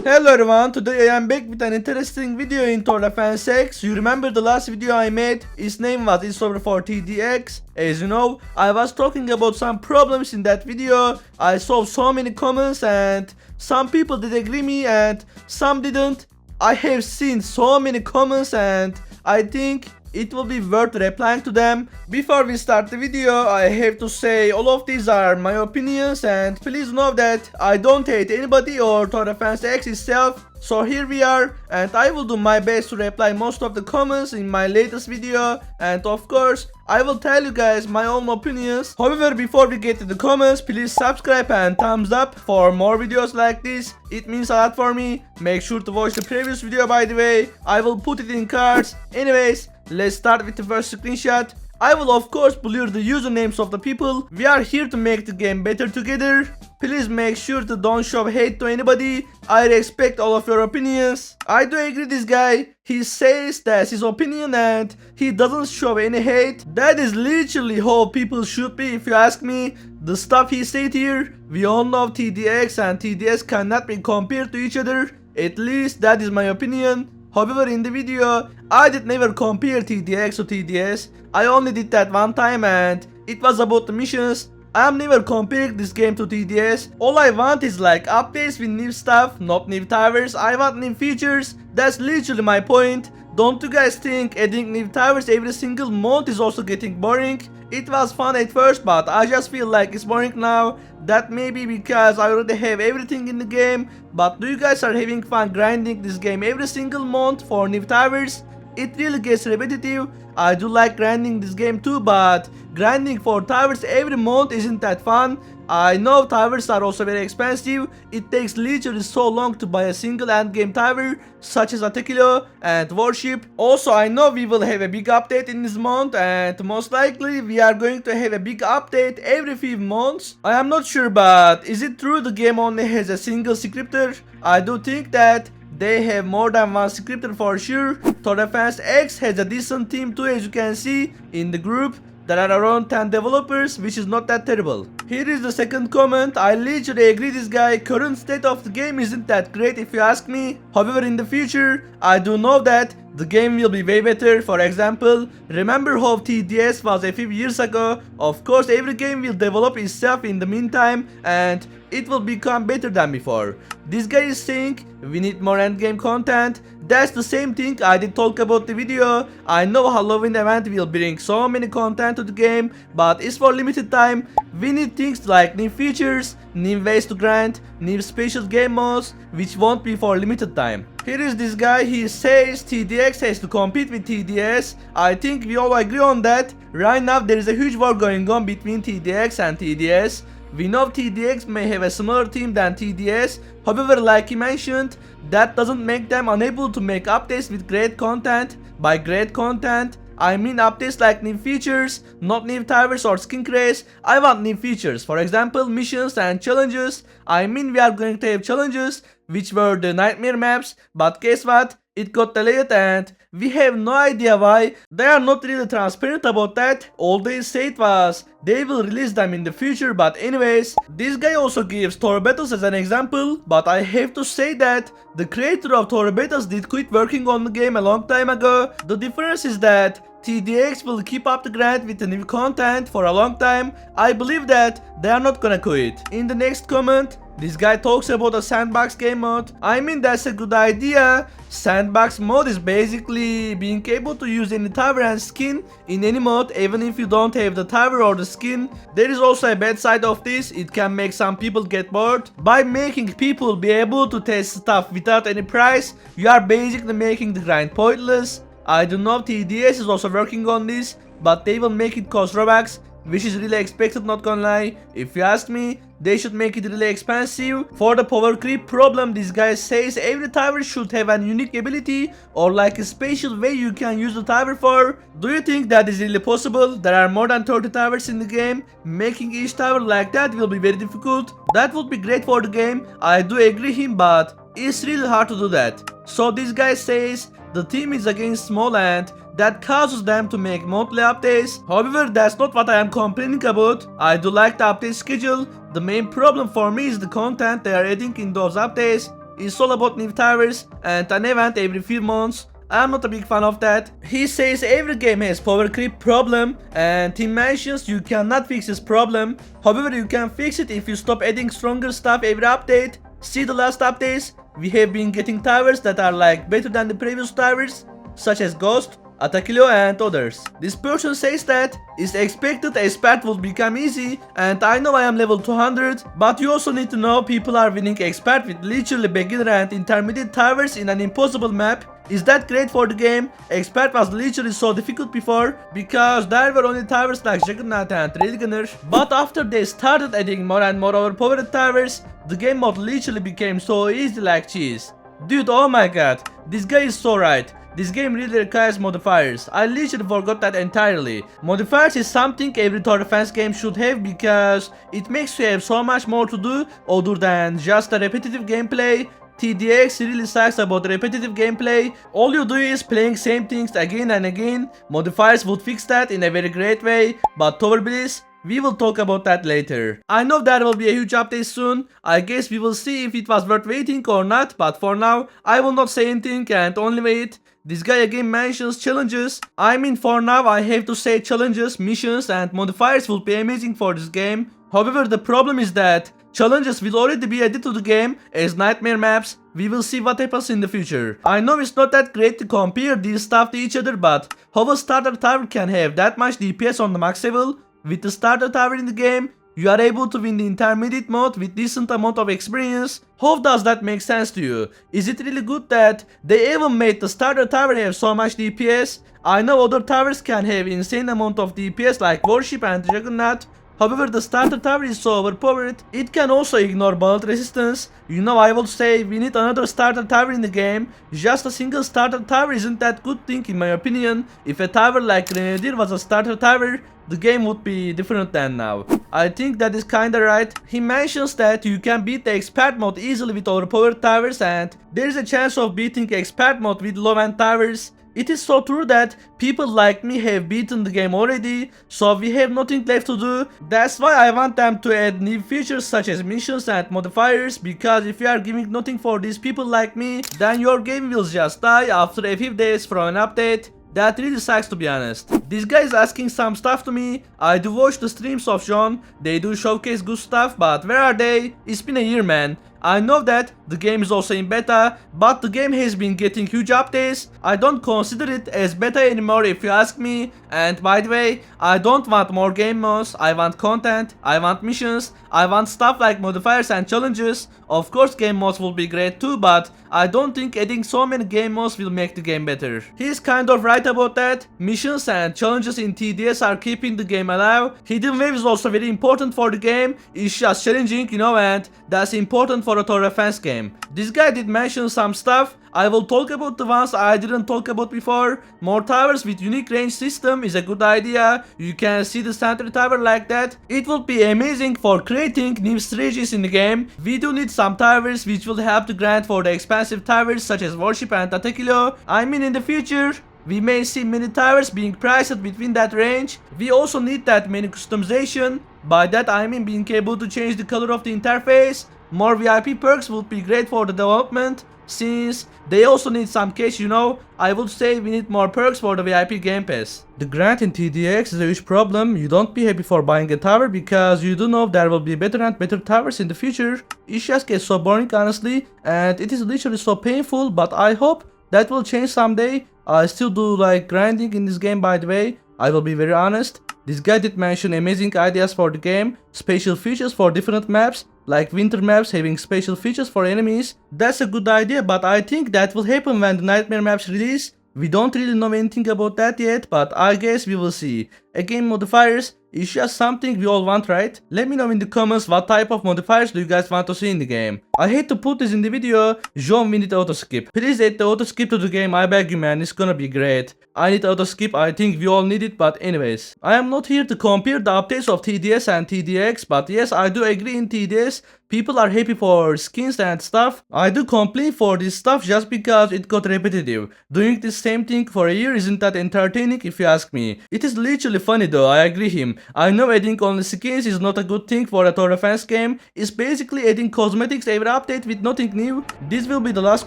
Hello everyone, today I am back with an interesting video in Tower Defense X. You remember the last video I made? Its name was It's Over for TDX. As you know, I was talking about some problems in that video. I saw so many comments and some people did agree me and some didn't. I have seen so many comments and I think it will be worth replying to them. Before we start the video, I have to say all of these are my opinions and please know that I don't hate anybody or Tower Defense X itself. So here we are and I will do my best to reply most of the comments in my latest video, and of course I will tell you guys my own opinions. However, before we get to the comments, please subscribe and thumbs up for more videos like this. It means a lot for me. Make sure to watch the previous video, by the way. I will put it in cards. Anyways, let's start with the first screenshot. I will of course blur the usernames of the people. We are here to make the game better together. Please make sure to don't show hate to anybody. I respect all of your opinions. I do agree this guy. He says that's his opinion and he doesn't show any hate. That is literally how people should be if you ask me. The stuff he said here, we all know TDX and TDS cannot be compared to each other. At least that is my opinion. However, in the video, I did never compare TDX to TDS. I only did that one time and it was about the missions. I am never comparing this game to TDS. All I want is like updates with new stuff, not new towers. I want new features. That's literally my point. Don't you guys think adding new towers every single month is also getting boring? It was fun at first, but I just feel like it's boring now. That may be because I already have everything in the game. But do you guys are having fun grinding this game every single month for new towers? It really gets repetitive. I do like grinding this game too, but grinding for towers every month isn't that fun. I know towers are also very expensive. It takes literally so long to buy a single endgame tower, such as Akira and Warship. Also, I know we will have a big update in this month, and most likely we are going to have a big update every few months. I am not sure, but is it true the game only has a single scripter? I do think that they have more than one scripter for sure. Tower Defense X has a decent team too, as you can see in the group. There are around 10 developers, which is not that terrible. Here is the second comment. I literally agree this guy. Current state of the game isn't that great if you ask me. However, in the future, I do know that the game will be way better. For example, remember how TDS was a few years ago? Of course, every game will develop itself in the meantime and it will become better than before. This guy is saying we need more endgame content. That's the same thing I did talk about the video. I know Halloween event will bring so many content to the game, but it's for limited time. We need things like new features, new ways to grind, new special game modes, which won't be for limited time. Here is this guy. He says TDX has to compete with TDS. I think we all agree on that. Right now there is a huge war going on between TDX and TDS. We know TDX may have a smaller team than TDS. However, like he mentioned, that doesn't make them unable to make updates with great content. By great content, I mean updates like new features, not new towers or skin craze. I want new features, for example missions and challenges. I mean we are going to have challenges, which were the nightmare maps, but guess what? It got delayed and we have no idea why. They are not really transparent about that. All they said was they will release them in the future, but anyways, this guy also gives Tower Battles as an example, but I have to say that the creator of Tower Battles did quit working on the game a long time ago. The difference is that TDX will keep up the grind with the new content for a long time. I believe that they are not gonna quit. In the next comment, this guy talks about a sandbox game mode. I mean that's a good idea. Sandbox mode is basically being able to use any tower and skin in any mode, even if you don't have the tower or the skin. There is also a bad side of this. It can make some people get bored. By making people be able to test stuff without any price, you are basically making the grind pointless. I do know TDS is also working on this, but they will make it cost Robux, which is really expected, not gonna lie. If you ask me, they should make it really expensive. For the power creep problem, this guy says every tower should have a unique ability or like a special way you can use the tower for. Do you think that is really possible? There are more than 30 towers in the game. Making each tower like that will be very difficult. That would be great for the game. I do agree him, but it's really hard to do that. So this guy says the team is against small and that causes them to make monthly updates. However, that's not what I am complaining about. I do like the update schedule. The main problem for me is the content they are adding in those updates. is all about new towers and an event every few months. I'm not a big fan of that. He says every game has power creep problem and he mentions you cannot fix this problem. However, you can fix it if you stop adding stronger stuff every update. See the last updates, we have been getting towers that are like better than the previous towers, such as Ghost, Atakilo and others. This person says that it's expected expert will become easy, and I know I am level 200, but you also need to know people are winning expert with literally beginner and intermediate towers in an impossible map. Is that great for the game? Expert was literally so difficult before because there were only towers like Juggernaut and Railgunner, but after they started adding more and more overpowered towers, the game mode literally became so easy like cheese. Dude, oh my god, this guy is so right. This game really requires modifiers. I literally forgot that entirely. Modifiers is something every tower defense game should have because it makes you have so much more to do other than just a repetitive gameplay. TDX really sucks about repetitive gameplay. All you do is playing same things again and again. Modifiers would fix that in a very great way, but Tower Bliss, we will talk about that later. I know there will be a huge update soon. I guess we will see if it was worth waiting or not, but for now, I will not say anything and only wait. This guy again mentions challenges. I mean, for now I have to say challenges, missions and modifiers will be amazing for this game. However, the problem is that challenges will already be added to the game as nightmare maps. We will see what happens in the future. I know it's not that great to compare these stuff to each other, but how a starter tower can have that much DPS on the max level? With the starter tower in the game, you are able to win the intermediate mode with decent amount of experience. How does that make sense to you? Is it really good that they even made the starter tower have so much DPS? I know other towers can have insane amount of DPS like Warship and Juggernaut. However, the starter tower is so overpowered, it can also ignore bullet resistance. You know, I would say we need another starter tower in the game. Just a single starter tower isn't that good thing in my opinion. If a tower like Grenadier was a starter tower, the game would be different than now. I think that is kinda right. He mentions that you can beat the expert mode easily with overpowered towers and there is a chance of beating expert mode with low end towers. It is so true that people like me have beaten the game already, so we have nothing left to do. That's why I want them to add new features such as missions and modifiers, because if you are giving nothing for these people like me, then your game will just die after a few days from an update. That really sucks, to be honest. This guy is asking some stuff to me. I do watch the streams of John. They do showcase good stuff, but where are they? It's been a year, man. I know that the game is also in beta, but the game has been getting huge updates. I don't consider it as beta anymore if you ask me. And by the way, I don't want more game modes. I want content, I want missions, I want stuff like modifiers and challenges. Of course game modes will be great too, but I don't think adding so many game modes will make the game better. He's kind of right about that. Missions and challenges in TDS are keeping the game alive. Hidden wave is also very important for the game. It's just challenging, you know, and that's important for a tower defense game. This guy did mention some stuff. I will talk about the ones I didn't talk about before. More towers with unique range system is a good idea. You can see the center tower like that. It will be amazing for creating new strategies in the game. We do need some towers which will help to grant for the expensive towers such as Warship and Atakilo. I mean, in the future, we may see many towers being priced between that range. We also need that many customization. By that I mean being able to change the color of the interface. More VIP perks would be great for the development, since they also need some cash, you know. I would say we need more perks for the VIP Game Pass. The grant in TDX is a huge problem. You don't be happy for buying a tower because you do know there will be better and better towers in the future. It just gets so boring, honestly, and it is literally so painful, but I hope that will change someday. I still do like grinding in this game, by the way. I will be very honest. This guy did mention amazing ideas for the game, special features for different maps, like winter maps having special features for enemies. That's a good idea, but I think that will happen when the nightmare maps release. We don't really know anything about that yet, but I guess we will see. Again, modifiers is just something we all want, right? Let me know in the comments what type of modifiers do you guys want to see in the game. I hate to put this in the video, John, we need auto skip. Please add the auto skip to the game, I beg you, man, it's gonna be great. I need auto skip, I think we all need it, but anyways. I am not here to compare the updates of TDS and TDX, but yes, I do agree in TDS. People are happy for skins and stuff. I do complain for this stuff just because it got repetitive. Doing the same thing for a year isn't that entertaining if you ask me. It is literally funny though, I agree him. I know adding only skins is not a good thing for a tower defense game. It's basically adding cosmetics every update with nothing new. This will be the last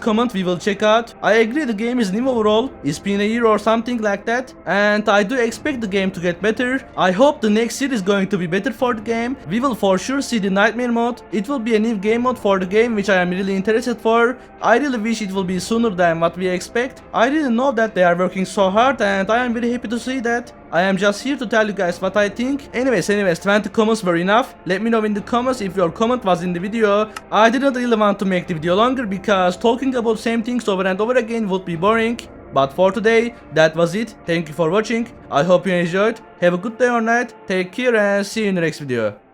comment we will check out. I agree the game is new overall. It's been a year or something like that, and I do expect the game to get better. I hope the next year is going to be better for the game. We will for sure see the nightmare mode. It will be a new game mode for the game, which I am really interested for. I really wish it will be sooner than what we expect. I really know that they are working so hard, and I am very happy to see that. I am just here to tell you guys what I think. Anyways, 20 comments were enough. Let me know in the comments if your comment was in the video. I didn't really want to make the video longer because talking about same things over and over again would be boring. But for today, that was it. Thank you for watching. I hope you enjoyed. Have a good day or night. Take care and see you in the next video.